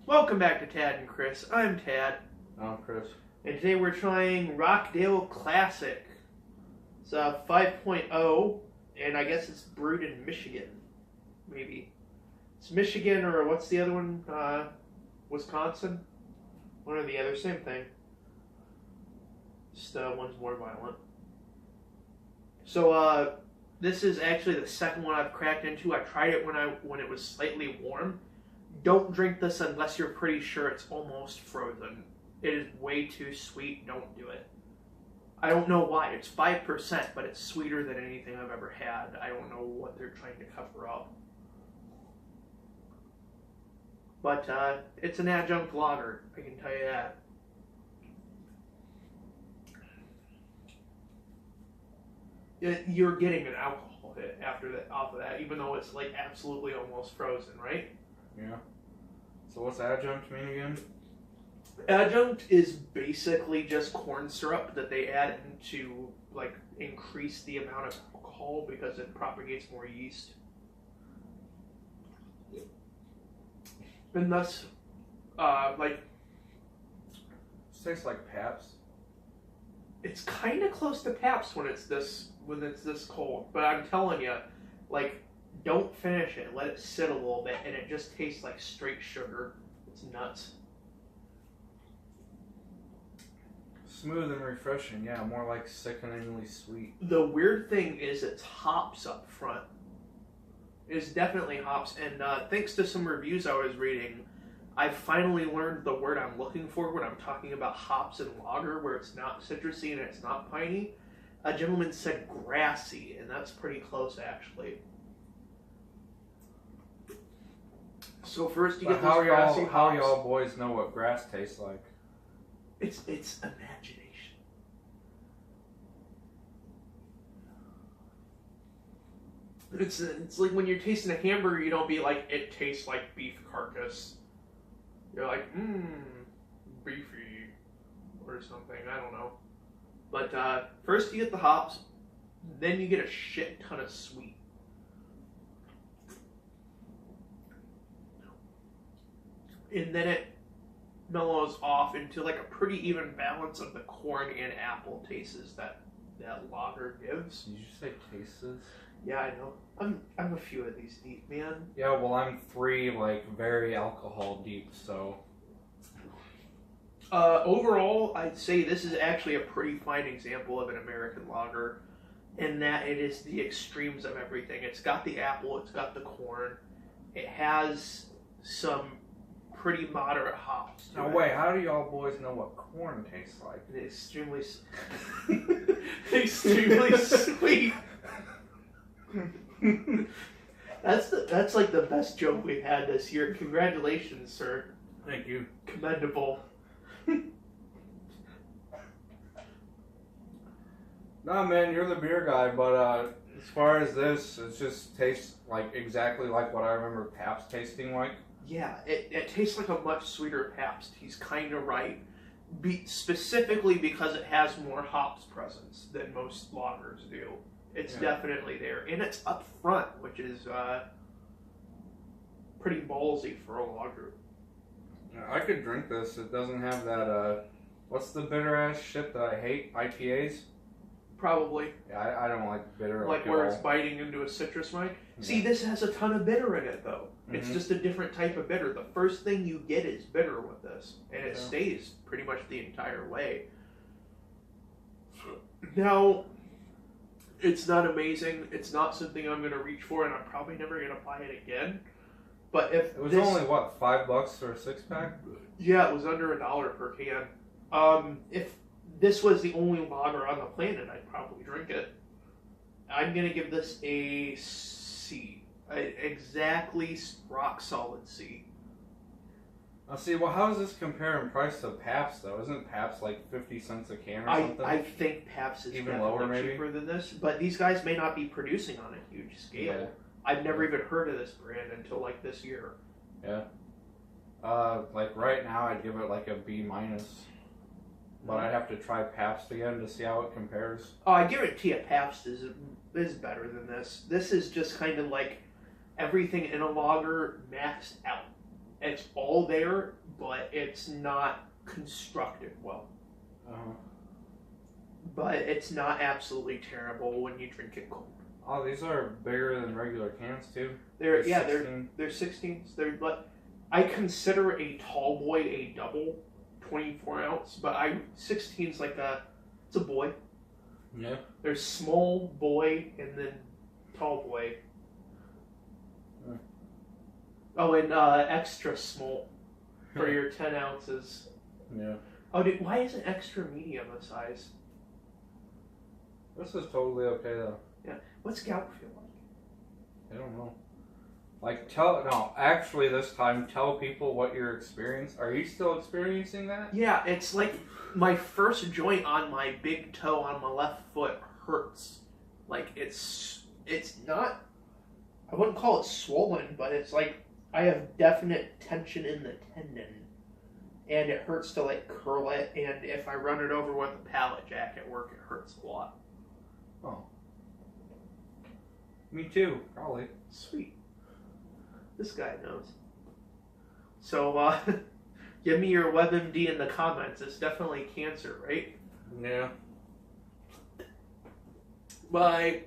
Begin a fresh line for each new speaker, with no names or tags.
Welcome back to Tad and Chris. I'm Tad,
Oh, Chris.
and today we're trying Rockdale Classic. It's a 5.0, and I guess it's brewed in Michigan. Maybe. It's Michigan, or what's the other one? Wisconsin? One or the other, same thing. Just one's more violent. So, this is actually the second one I've cracked into. I tried it when it was slightly warm. Don't drink this unless you're pretty sure it's almost frozen. It is way too sweet. Don't do it. I don't know why. It's 5%, but it's sweeter than anything I've ever had. I don't know what they're trying to cover up. But it's an adjunct lager, I can tell you that. You're getting an alcohol hit off of that, even though it's like absolutely almost frozen, right?
Yeah. So what's adjunct mean again?
Adjunct is basically just corn syrup that they add in to like increase the amount of alcohol because it propagates more yeast. And thus,
It tastes like Pabst.
it's kind of close to Pabst when it's this cold. But I'm telling you, like, don't finish it. Let it sit a little bit, and it just tastes like straight sugar. It's nuts.
Smooth and refreshing, yeah, more like sickeningly sweet.
The weird thing is it's hops up front. It's definitely hops, and thanks to some reviews I was reading, I finally learned the word I'm looking for when I'm talking about hops and lager, where it's not citrusy and it's not piney. A gentleman said grassy, and that's pretty close, actually. So first you get those grassy hops.
How y'all boys know what grass tastes like?
It's imagination. It's like when you're tasting a hamburger, you don't be like, it tastes like beef carcass. You're like, beefy, or something, I don't know. But first you get the hops, then you get a shit ton of sweet. And then it mellows off into like a pretty even balance of the corn and apple tastes that lager gives.
Did you say tastes?
Yeah, I know. I'm a few of these deep, man.
Yeah, well, I'm 3, like, very alcohol deep, so.
Overall, I'd say this is actually a pretty fine example of an American lager in that it is the extremes of everything. It's got the apple, it's got the corn, it has some pretty moderate hops.
Now, wait, how do y'all boys know what corn tastes like?
It's extremely, extremely sweet. That's like the best joke we've had this year. Congratulations, sir.
Thank you.
Commendable.
Nah, man, you're the beer guy, but as far as this, it just tastes like exactly like what I remember Pabst tasting like.
Yeah, it tastes like a much sweeter Pabst. He's kind of right. Specifically because it has more hops presence than most lagers do. It's definitely there. And it's up front, which is pretty ballsy for a lager.
I could drink this. It doesn't have that, what's the bitter ass shit that I hate? IPAs?
Probably.
Yeah, I don't like bitter.
Like where it's biting into a citrus wine. Yeah. See, this has a ton of bitter in it, though. It's just a different type of bitter. The first thing you get is bitter with this, and it stays pretty much the entire way. Now, it's not amazing. It's not something I'm going to reach for, and I'm probably never going to buy it again. But if
it was only, what, $5 for a 6-pack?
Yeah, it was under $1 per can. If this was the only lager on the planet, I'd probably drink it. I'm going to give this a C. Exactly rock solid C.
See, well, how does this compare in price to Pabst, though? Isn't Pabst like 50 cents a can or something?
I think Pabst is
even lower, maybe
cheaper than this, but these guys may not be producing on a huge scale.
Yeah.
I've never even heard of this brand until like this year.
Yeah. Like right now, I'd give it like a B-, but I'd have to try Pabst again to see how it compares.
Oh, I guarantee you Pabst is better than this. This is just kind of like everything in a lager maxed out. It's all there, but it's not constructed well. But it's not absolutely terrible when you drink it cold.
Oh, these are bigger than regular cans too.
They're 16s. But I consider a tall boy a double, 24 ounce. But 16's like it's a boy.
Yeah. There's
small boy and then tall boy.
Yeah.
Oh, and extra small for your 10 ounces.
Yeah.
Oh, dude, why isn't extra medium a size?
This is totally okay though.
Yeah. What's gout feel like?
I don't know. Like actually this time tell people what you're experiencing. Are you still experiencing that?
Yeah, it's like my first joint on my big toe on my left foot hurts. Like it's not, I wouldn't call it swollen, but it's like I have definite tension in the tendon. And it hurts to like curl it, and if I run it over with a pallet jack at work, it hurts a lot.
Oh. Me too, probably.
Sweet. This guy knows. So, give me your WebMD in the comments. It's definitely cancer, right?
Yeah.
But